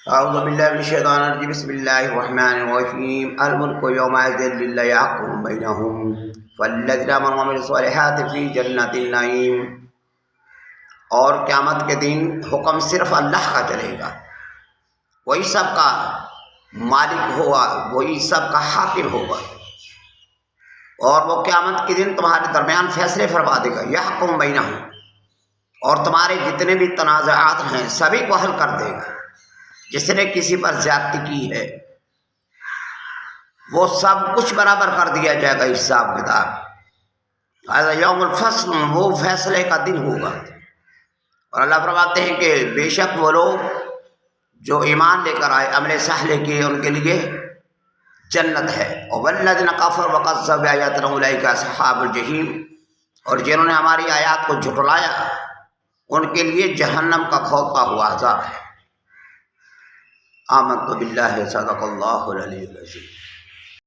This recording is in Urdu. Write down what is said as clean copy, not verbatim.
اعوذ باللہ من الشیطان الرجیم بسم اللہ الرحمن الرحیم الملک یومئذ للہ یحکم بینہم فالذین آمنوا وعملوا الصالحات فی جنات النعیم۔ اور قیامت کے دن حکم صرف اللہ کا چلے گا، وہی سب کا مالک ہوگا، وہی سب کا حاکم ہوگا، اور وہ قیامت کے دن تمہارے درمیان فیصلے فرما دے گا۔ یحکم بینہم، اور تمہارے جتنے بھی تنازعات ہیں سبھی کو حل کر دے گا۔ جس نے کسی پر زیادتی کی ہے وہ سب کچھ برابر کر دیا جائے گا۔ حساب کتاب یوم الفصل، وہ فیصلے کا دن ہوگا۔ اور اللہ فرماتے ہیں کہ بے شک وہ لوگ جو ایمان لے کر آئے، عمل صالح کیے، ان کے لیے جنت ہے۔ والذین کفروا وکذبوا بآیاتنا اولئک اصحاب الجحیم، اور جنہوں نے ہماری آیات کو جھٹلایا ان کے لیے جہنم کا کھولتا ہوا عذاب ہے۔ آمنت باللہ، صدق اللہ العلی العظیم۔